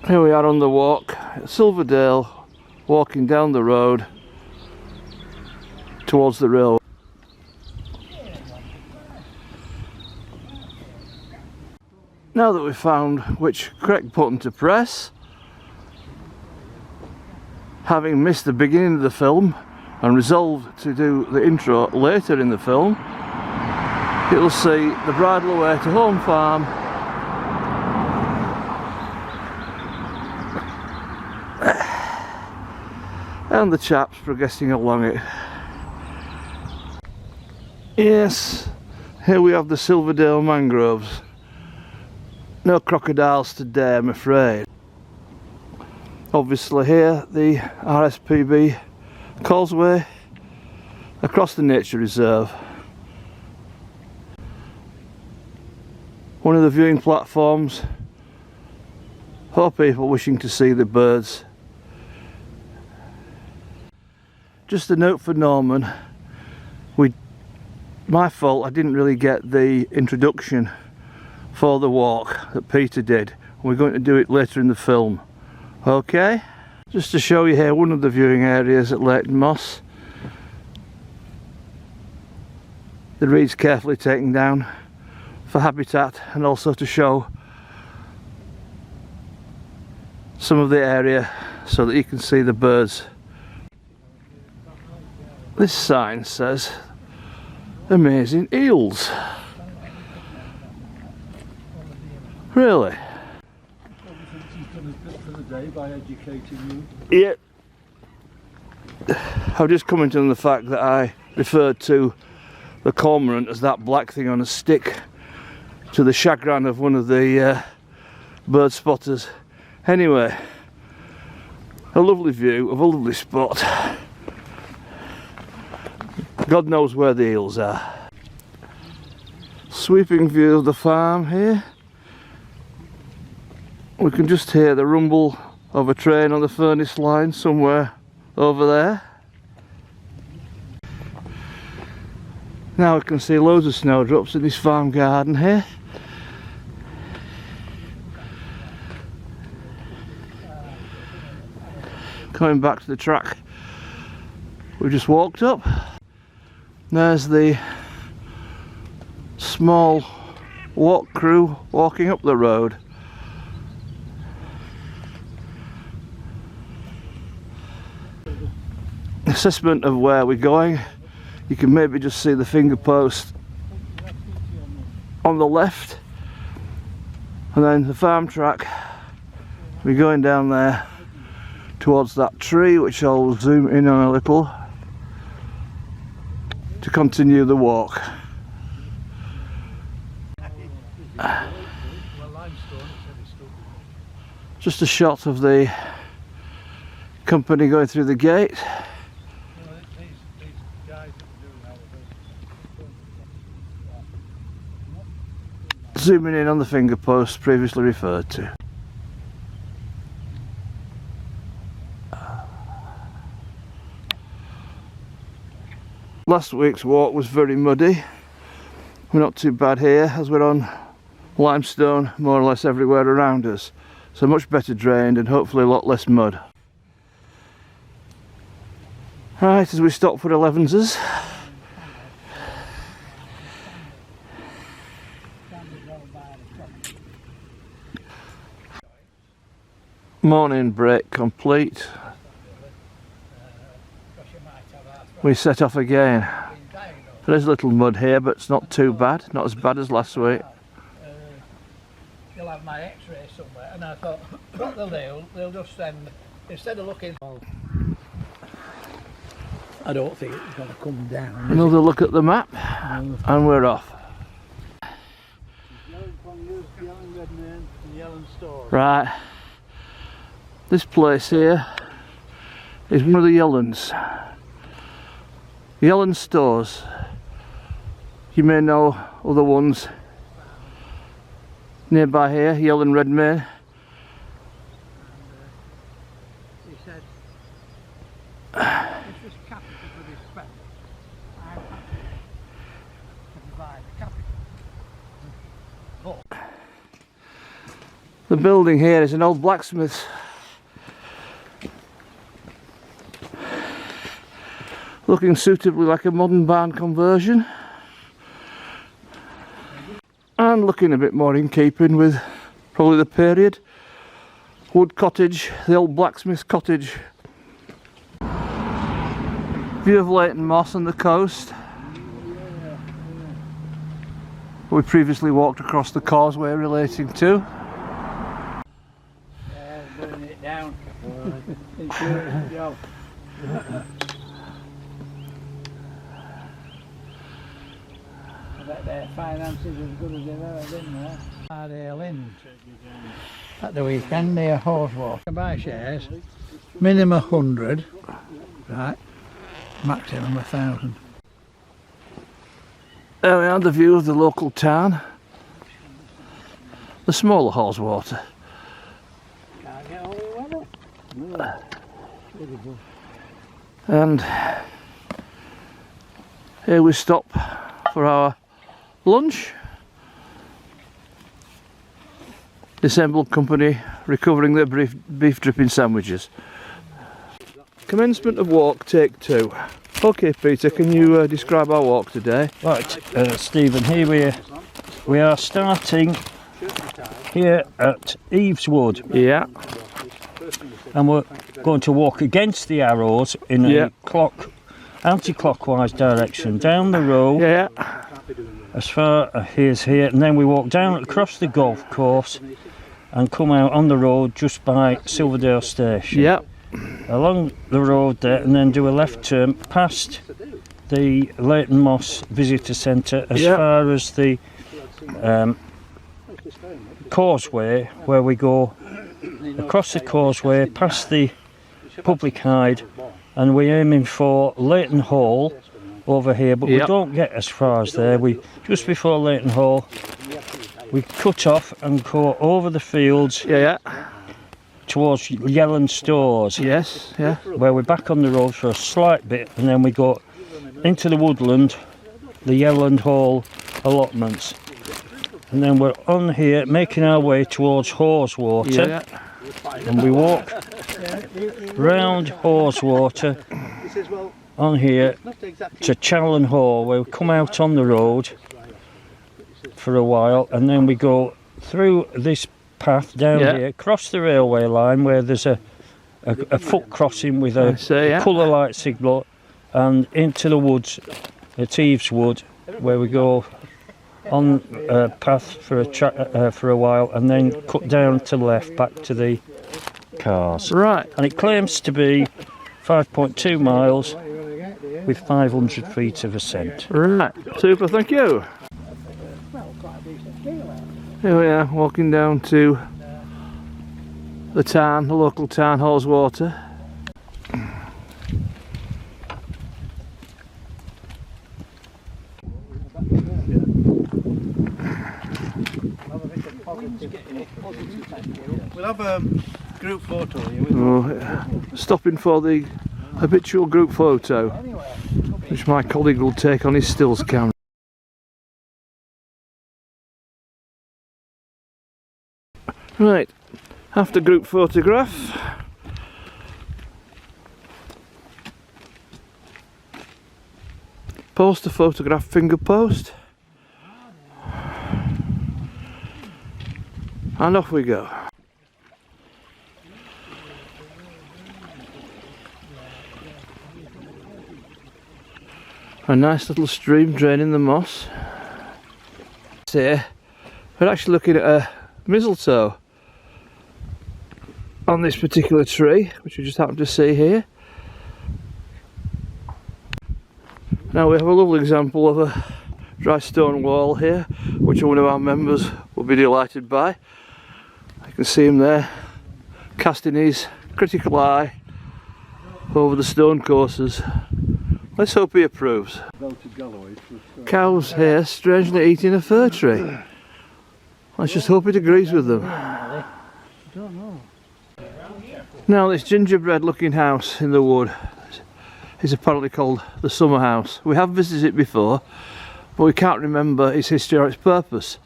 Here we are on the walk at Silverdale, walking down the road towards the railway. Now that we've found which correct button to press, having missed the beginning of the film and resolved to do the intro later in the film, you'll see the bridle away to home farm. And the chaps progressing along it. Yes, here we have the Silverdale mangroves. No crocodiles today, I'm afraid. Obviously here the RSPB causeway across the nature reserve. One of the viewing platforms for people wishing to see the birds. Just a note for Norman, my fault, I didn't really get the introduction for the walk that Peter did. We're going to do it later in the film. Okay? Just to show you here one of the viewing areas at Leighton Moss. The reeds carefully taken down for habitat, and also to show some of the area so that you can see the birds. This sign says amazing eels. Really? Yeah. I've just commented on the fact that I referred to the cormorant as that black thing on a stick, to the chagrin of one of the bird spotters. Anyway, a lovely view of a lovely spot. God knows where the eels are. Sweeping view of the farm here. We can just hear the rumble of a train on the furnace line somewhere over there. Now we can see loads of snowdrops in this farm garden here. Coming back to the track we just walked up. There's the small walk crew walking up the road. Assessment of where we're going. You can maybe just see the finger post on the left, and then the farm track. We're going down there towards that tree, which I'll zoom in on a little to continue the walk. Just a shot of the company going through the gate. Zooming in on the finger post previously referred to. Last week's walk was very muddy. We're not too bad here as we're on limestone more or less everywhere around us. So much better drained and hopefully a lot less mud. Right, as we stop for 11s. Morning break complete. We set off again. There's a little mud here, but it's not too bad. Not as bad as last week. You'll have my x-ray somewhere, and I thought, what they'll just send, instead of looking. I don't think it's going to come down. Another look at the map, and we're off. Right. This place here is one of the Yellens. Yellen stores. You may know other ones nearby here, Yellen Redmayne. He said, if this capital could be spent, I'm happy to provide the capital. But The building here is an old blacksmith's. Looking suitably like a modern barn conversion. And looking a bit more in keeping with probably the period. Wood cottage, the old blacksmith's cottage. View of Leighton Moss and the coast. We previously walked across the causeway relating to. Yeah, burning it down. I bet their finances as good as they've ever been there. Hardale Inn at the weekend near Haweswater. To buy shares, minimum 100, right? Maximum 1,000. There we are, the view of the local town. The smaller Haweswater. Can't get all the weather. And here we stop for our lunch. The assembled company recovering their beef dripping sandwiches. Commencement of walk, take 2. Okay, Peter, can you describe our walk today? Right, Stephen, here we are starting here at Eaveswood, Yeah. and we're going to walk against the arrows in a anti-clockwise direction down the road Yeah. as far as here, and then we walk down across the golf course and come out on the road just by Silverdale station. Yeah. Along the road there, and then do a left turn past the Leighton Moss Visitor Centre as far as the causeway, where we go across the causeway past the public hide, and we're aiming for Leighton Hall over here, but we don't get as far as there. We just before Leighton Hall we cut off and go over the fields towards Yelland Stores. Yes, yeah. Where we're back on the road for a slight bit, and then we go into the woodland, the Yelland Hall allotments, and then we're on here making our way towards Haweswater, and we walk round Haweswater on here to Challen Hall, where we come out on the road for a while, and then we go through this path down here, cross the railway line where there's a foot crossing with a colour light signal, and into the woods at Eaveswood, where we go on a path for a while, and then cut down to the left back to the cars. Right. And it claims to be 5.2 miles with 500 feet of ascent. Right. Super, thank you. Here we are, walking down to the town, the local town, Haweswater. We'll have a group photo here. Stopping for the habitual group photo, which my colleague will take on his stills camera. Right, after group photograph, post the photograph finger post, and off we go. A nice little stream draining the moss. Here, we're actually looking at a mistletoe on this particular tree, which we just happen to see here. Now we have a lovely example of a dry stone wall here, which one of our members will be delighted by. You can see him there, casting his critical eye over the stone courses. Let's hope he approves. Cows here strangely eating a fir tree. Let's just hope it agrees with them. Now this gingerbread looking house in the wood is apparently called the summer house. We have visited it before, but we can't remember its history or its purpose.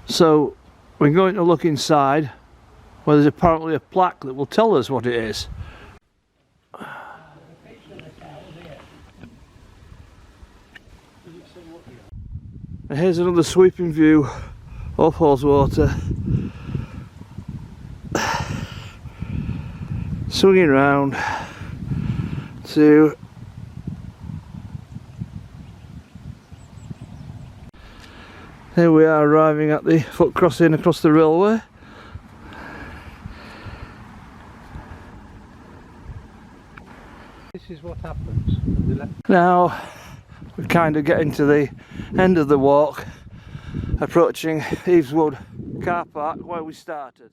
So we're going to look inside where there's apparently a plaque that will tell us what it is. And here's another sweeping view of Haweswater. Swinging round to here we are, arriving at the foot crossing across the railway. This is what happens. Now we're kind of getting to the end of the walk, approaching Eaveswood car park where we started.